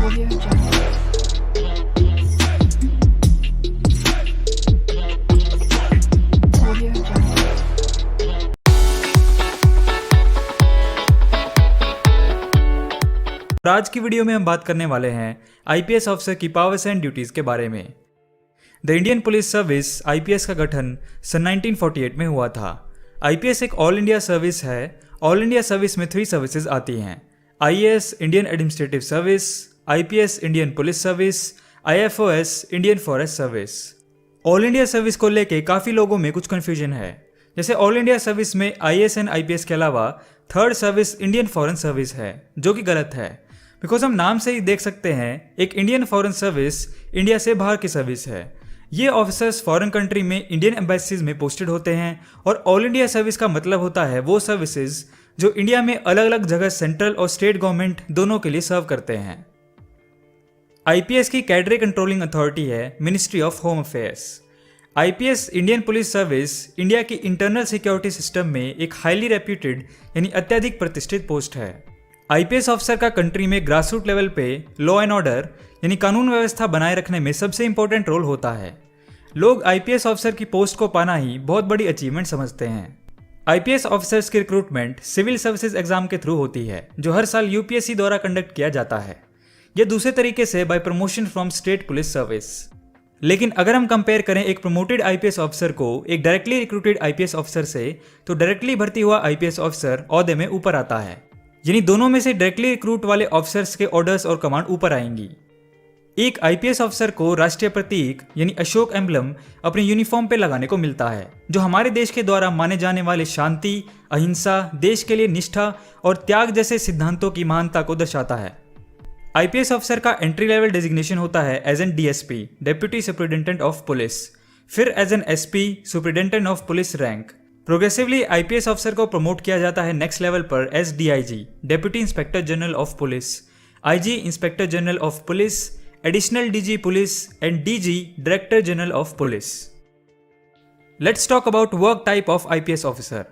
Audio Jungle. Audio Jungle. आज की video में हम बात करने वाले हैं आईपीएस ऑफिसर की पावर्स एंड ड्यूटीज के बारे में। The Indian police service IPS का गठन सन 1948 में हुआ था। आईपीएस एक ऑल इंडिया सर्विस है। ऑल इंडिया सर्विस में 3 सर्विसेज आती हैं: IAS Indian administrative service, IPS Indian police service, IFOS Indian forest service. All India service को लेके काफ़ी लोगों में कुछ कन्फ्यूजन है। जैसे ऑल इंडिया सर्विस में आईएएस एंड आईपीएस के अलावा third service Indian foreign service है, जो कि गलत है। बिकॉज हम नाम से ही देख सकते हैं, एक इंडियन फॉरेन सर्विस इंडिया से बाहर की सर्विस है। ये ऑफिसर्स फॉरेन कंट्री में इंडियन एम्बेसीज में पोस्टेड होते हैं। और ऑल इंडिया सर्विस का मतलब होता है वो सर्विसेज जो इंडिया में अलग अलग जगह सेंट्रल और स्टेट गवर्नमेंट दोनों के लिए सर्व करते हैं। आईपीएस की कैडरे कंट्रोलिंग अथॉरिटी है ministry of home affairs. IPS Indian police service India की इंटरनल सिक्योरिटी सिस्टम में एक हाईली रेप्यूटेड यानी अत्यधिक प्रतिष्ठित पोस्ट है। आईपीएस ऑफिसर का कंट्री में ग्रासरूट लेवल पे लॉ एंड ऑर्डर यानी कानून व्यवस्था बनाए रखने में सबसे इंपॉर्टेंट रोल होता है। लोग आईपीएस ऑफिसर की पोस्ट को पाना ही बहुत बड़ी अचीवमेंट समझते हैं। आईपीएस ऑफिसर्स की रिक्रूटमेंट सिविल सर्विसेज एग्जाम के थ्रू होती है, जो हर साल यूपीएससी द्वारा कंडक्ट किया जाता है। यह दूसरे तरीके से by promotion from state police service. लेकिन अगर हम कंपेयर करें एक प्रमोटेड आईपीएस ऑफिसर को एक डायरेक्टली रिक्रूटेड आईपीएस ऑफिसर से, तो डायरेक्टली भर्ती हुआ आईपीएस ऑफिसर ओहदे में ऊपर आता है। यानी दोनों में से डायरेक्टली रिक्रूट वाले ऑफिसर्स के ऑर्डर्स और कमांड ऊपर आएंगी। एक आईपीएस ऑफिसर को राष्ट्रीय प्रतीक यानी अशोक एम्बलम अपने यूनिफॉर्म पे लगाने को मिलता है, जो हमारे देश के द्वारा माने जाने वाले शांति, अहिंसा, देश के लिए निष्ठा और त्याग जैसे सिद्धांतों की महानता को दर्शाता है। आईपीएस ऑफिसर का एंट्री लेवल डेजिग्नेशन होता है as an DSP, deputy superintendent of police, फिर as an SP, superintendent of police rank. Progressively IPS officer को प्रमोट किया जाता है नेक्स्ट लेवल पर as DIG, deputy inspector general of police, IG inspector general of police, additional DG police and DG director general of police. Let's talk about work type of IPS officer.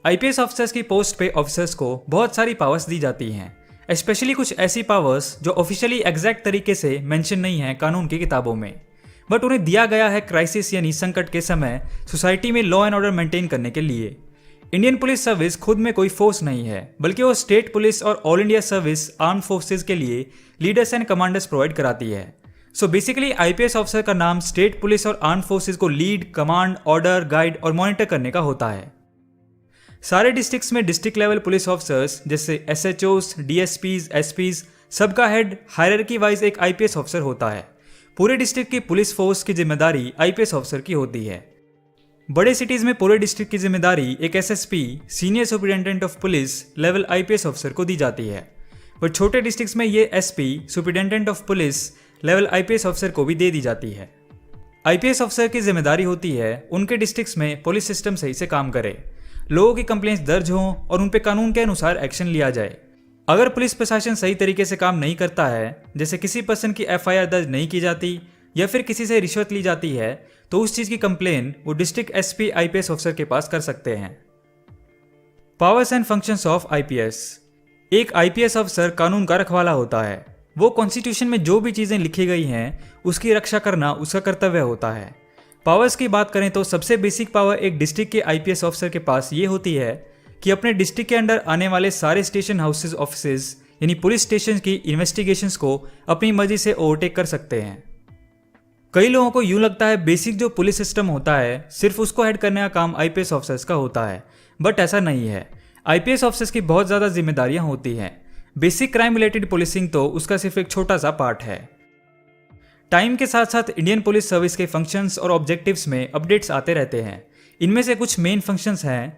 IPS officers की post पे officers को बहुत सारी powers दी जाती हैं, specially कुछ ऐसी powers जो ऑफिशियली एग्जैक्ट तरीके से मेंशन नहीं है कानून की किताबों में, बट उन्हें दिया गया है क्राइसिस यानी संकट के समय सोसाइटी में लॉ एंड ऑर्डर मेंटेन करने के लिए। इंडियन पुलिस सर्विस खुद में कोई फोर्स नहीं है, बल्कि वो स्टेट पुलिस और all India service arm forces के लिए लीडर्स एंड कमांडर्स प्रोवाइड कराती है। सो बेसिकली आईपीएस ऑफिसर का नाम स्टेट पुलिस और आर्म फोर्सेज को लीड, कमांड, ऑर्डर, गाइड और मॉनिटर करने का होता है। सारे डिस्ट्रिक्ट्स में डिस्ट्रिक्ट लेवल पुलिस ऑफिसर्स जैसे एसएचओस, डीएसपीज, एसपीज सबका हेड हायरार्की वाइज एक आईपीएस ऑफिसर होता है। पूरे डिस्ट्रिक्ट की पुलिस फोर्स की जिम्मेदारी आईपीएस ऑफिसर की होती है। बड़े सिटीज में पूरे डिस्ट्रिक्ट की जिम्मेदारी एक SSP, senior superintendent of police level IPS officer को दी जाती है। पर छोटे डिस्ट्रिक्ट्स में ये SP, superintendent of police level IPS officer को भी दे दी जाती है। आईपीएस ऑफिसर की जिम्मेदारी होती है उनके डिस्ट्रिक्ट्स में पुलिस सिस्टम सही से काम करे, लोगों की कंप्लेंट्स दर्ज हों और उन पे कानून के अनुसार एक्शन लिया जाए। अगर पुलिस प्रशासन सही तरीके से काम नहीं करता है, जैसे किसी पर्सन की एफआईआर दर्ज नहीं की जाती या फिर किसी से रिश्वत ली जाती है, तो उस चीज की कंप्लेन वो डिस्ट्रिक्ट एसपी आईपीएस ऑफिसर के पास कर सकते हैं। Powers and functions of IPS. एक आईपीएस ऑफिसर कानून का रखवाला होता है। वो कॉन्स्टिट्यूशन में जो भी चीजें लिखी गई हैं उसकी रक्षा करना उसका कर्तव्य होता है। पावर्स की बात करें तो सबसे बेसिक पावर एक डिस्ट्रिक्ट के आईपीएस ऑफिसर के पास ये होती है कि अपने डिस्ट्रिक्ट के अंडर आने वाले सारे स्टेशन हाउसेज ऑफिसेज यानी पुलिस स्टेशन की इन्वेस्टिगेशंस को अपनी मर्जी से ओवरटेक कर सकते हैं। कई लोगों को यूं लगता है बेसिक जो पुलिस सिस्टम होता है सिर्फ उसको हेड करने का काम आईपीएस ऑफिसर्स का होता है, बट ऐसा नहीं है। आईपीएस ऑफिसर्स की बहुत ज़्यादा जिम्मेदारियां होती हैं। बेसिक क्राइम रिलेटेड पुलिसिंग तो उसका सिर्फ एक छोटा सा पार्ट है। टाइम के साथ साथ इंडियन पुलिस सर्विस के फंक्शंस और ऑब्जेक्टिव्स में अपडेट्स आते रहते हैं। इनमें से कुछ मेन फंक्शंस हैं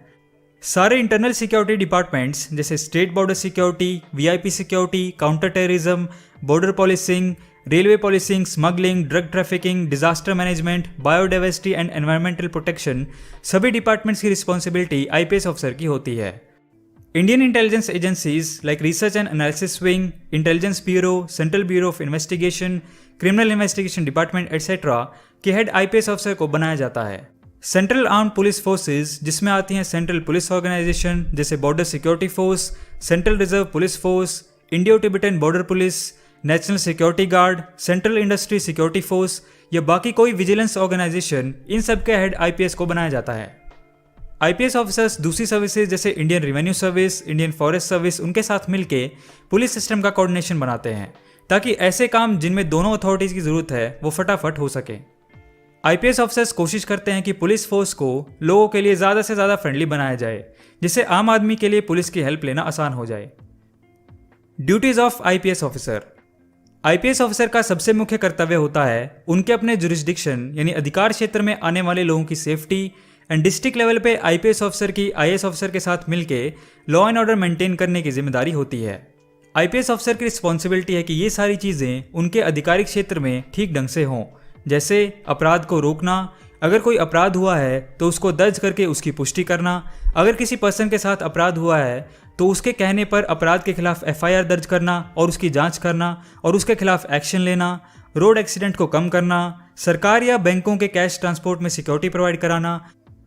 सारे इंटरनल सिक्योरिटी डिपार्टमेंट्स जैसे state border security, VIP security, counter terrorism, border policing, railway policing, smuggling, drug trafficking, disaster management, biodiversity and environmental protection, सभी डिपार्टमेंट्स की रिस्पॉन्सिबिलिटी आईपीएस ऑफिसर की होती है। Indian intelligence agencies like research and analysis wing, intelligence bureau, central bureau of investigation, criminal investigation department etcetera के head IPS officer को बनाया जाता है। सेंट्रल आर्म्ड पुलिस फोर्सेज जिसमें आती हैं सेंट्रल पुलिस ऑर्गेनाइजेशन जैसे border security force, central reserve police force, Indo Tibetan border police, national security guard, central industry security force या बाकी कोई विजिलेंस ऑर्गेनाइजेशन, इन सब के हेड आईपीएस को बनाया जाता है। आईपीएस ऑफिसर्स दूसरी सर्विसेज जैसे Indian revenue service, Indian forest service, उनके साथ मिलके पुलिस सिस्टम का कोऑर्डिनेशन बनाते हैं ताकि ऐसे काम जिनमें दोनों अथॉरिटीज़ की ज़रूरत है वो फटाफट हो सके। आईपीएस ऑफिसर्स कोशिश करते हैं कि पुलिस फोर्स को लोगों के लिए ज़्यादा से ज़्यादा फ्रेंडली बनाया जाए, जिससे आम आदमी के लिए पुलिस की हेल्प लेना आसान हो जाए। Duties of IPS officer. IPS officer का सबसे मुख्य कर्तव्य होता है उनके अपने जुरिस्डिक्शन यानी अधिकार क्षेत्र में आने वाले लोगों की सेफ्टी एंड डिस्ट्रिक्ट लेवल पे आईपीएस ऑफिसर की आईएएस ऑफिसर के साथ मिलके लॉ एंड ऑर्डर मेंटेन करने की जिम्मेदारी होती है। आईपीएस ऑफिसर की रिस्पॉन्सिबिलिटी है कि ये सारी चीज़ें उनके आधिकारिक क्षेत्र में ठीक ढंग से हों, जैसे अपराध को रोकना, अगर कोई अपराध हुआ है तो उसको दर्ज करके उसकी पुष्टि करना, अगर किसी पर्सन के साथ अपराध हुआ है तो उसके कहने पर अपराध के खिलाफ एफआईआर दर्ज करना और उसकी जांच करना और उसके खिलाफ एक्शन लेना, रोड एक्सीडेंट को कम करना, सरकार या बैंकों के कैश ट्रांसपोर्ट में सिक्योरिटी प्रोवाइड कराना,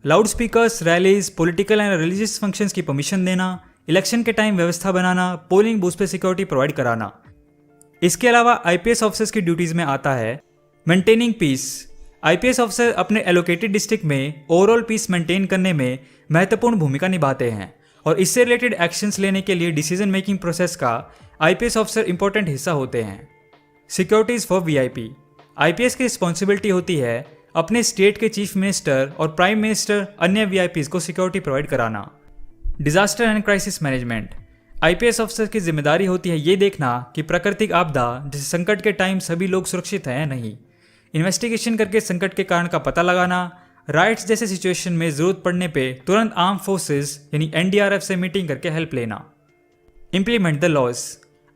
loud speakers, rallies, political and religious functions की परमिशन देना, इलेक्शन के टाइम व्यवस्था बनाना, पोलिंग बूथ पे सिक्योरिटी प्रोवाइड कराना। इसके अलावा आईपीएस ऑफिसर्स की ड्यूटीज में आता है मेंटेनिंग पीस। आईपीएस ऑफिसर अपने एलोकेटेड डिस्ट्रिक्ट में ओवरऑल पीस मेंटेन करने में महत्वपूर्ण भूमिका निभाते हैं और इससे रिलेटेड एक्शंस लेने के लिए डिसीजन मेकिंग प्रोसेस का आईपीएस ऑफिसर इंपॉर्टेंट हिस्सा होते हैं। Securities for VIP. आईपीएस की रिस्पॉन्सिबिलिटी होती है अपने स्टेट के चीफ मिनिस्टर और प्राइम मिनिस्टर अन्य वीआईपीज को सिक्योरिटी प्रोवाइड कराना। Disaster and crisis management. IPS officer की जिम्मेदारी होती है ये देखना कि प्राकृतिक आपदा जैसे संकट के टाइम सभी लोग सुरक्षित हैं या नहीं, इन्वेस्टिगेशन करके संकट के कारण का पता लगाना, राइट्स जैसे सिचुएशन में जरूरत पड़ने पे तुरंत आर्म फोर्सेस यानी एनडीआरएफ से मीटिंग करके हेल्प लेना। Implement the laws.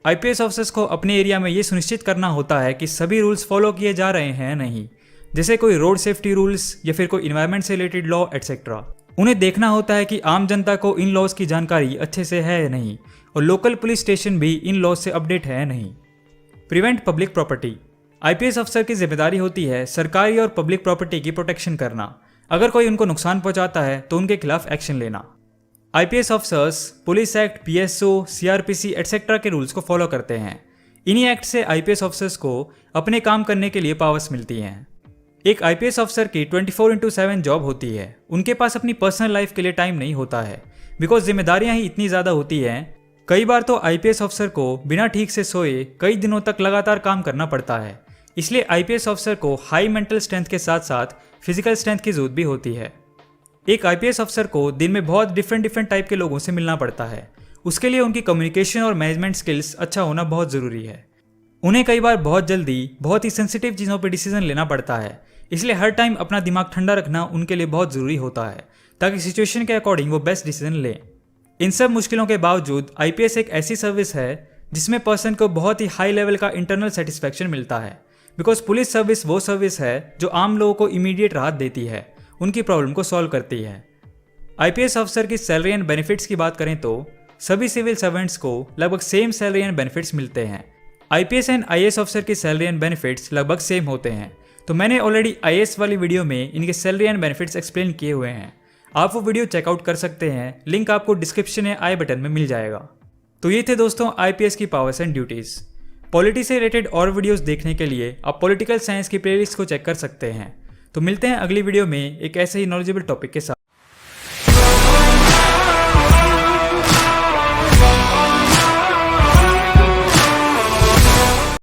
IPS officers को अपने एरिया में ये सुनिश्चित करना होता है कि सभी रूल्स फॉलो किए जा रहे हैं या नहीं, जैसे कोई रोड सेफ्टी रूल्स या फिर कोई इन्वायरमेंट से रिलेटेड लॉ एटसेट्रा। उन्हें देखना होता है कि आम जनता को इन लॉज की जानकारी अच्छे से है या नहीं और लोकल पुलिस स्टेशन भी इन लॉज से अपडेट है या नहीं। Prevent public property. आईपीएस अफसर की जिम्मेदारी होती है सरकारी और पब्लिक प्रॉपर्टी की प्रोटेक्शन करना। अगर कोई उनको नुकसान पहुंचाता है तो उनके खिलाफ एक्शन लेना। IPS officers police act, PSO, CrPC etcetera के रूल्स को फॉलो करते हैं। इन्हीं एक्ट से आईपीएस ऑफिसर्स को अपने काम करने के लिए पावर्स मिलती हैं। एक आईपीएस ऑफिसर की 24/7 जॉब होती है। उनके पास अपनी पर्सनल लाइफ के लिए टाइम नहीं होता है बिकॉज जिम्मेदारियां ही इतनी ज़्यादा होती हैं। कई बार तो आईपीएस ऑफिसर को बिना ठीक से सोए कई दिनों तक लगातार काम करना पड़ता है। इसलिए आईपीएस ऑफिसर को हाई मेंटल स्ट्रेंथ के साथ साथ फिजिकल स्ट्रेंथ की जरूरत भी होती है। एक आईपीएस ऑफिसर को दिन में बहुत डिफरेंट टाइप के लोगों से मिलना पड़ता है। उसके लिए उनकी कम्युनिकेशन और मैनेजमेंट स्किल्स अच्छा होना बहुत ज़रूरी है। उन्हें कई बार बहुत जल्दी बहुत ही सेंसिटिव चीज़ों पर डिसीजन लेना पड़ता है, इसलिए हर टाइम अपना दिमाग ठंडा रखना उनके लिए बहुत ज़रूरी होता है ताकि सिचुएशन के अकॉर्डिंग वो बेस्ट डिसीजन लें। इन सब मुश्किलों के बावजूद आईपीएस एक ऐसी सर्विस है जिसमें पर्सन को बहुत ही हाई लेवल का इंटरनल सेटिस्फैक्शन मिलता है बिकॉज पुलिस सर्विस वो सर्विस है जो आम लोगों को इमीडिएट राहत देती है, उनकी प्रॉब्लम को सॉल्व करती है। आईपीएस ऑफिसर की सैलरी एंड बेनिफिट्स की बात करें तो सभी सिविल सर्वेंट्स को लगभग सेम सैलरी एंड बेनिफिट्स मिलते हैं। आईपीएस एंड आईएएस ऑफिसर की सैलरी एंड बेनिफिट्स लगभग सेम होते हैं। तो मैंने ऑलरेडी आईएएस वाली वीडियो में इनके सैलरी एंड बेनिफिट्स एक्सप्लेन किए हुए हैं, आप वो वीडियो चेकआउट कर सकते हैं। लिंक आपको डिस्क्रिप्शन या आई बटन में मिल जाएगा। तो ये थे दोस्तों आईपीएस की पावर्स एंड ड्यूटीज़। पॉलिटी से रिलेटेड और वीडियोस देखने के लिए आप पॉलिटिकल साइंस की प्लेलिस्ट को चेक कर सकते हैं। तो मिलते हैं अगली वीडियो में एक ऐसे ही नॉलेजेबल टॉपिक के साथ।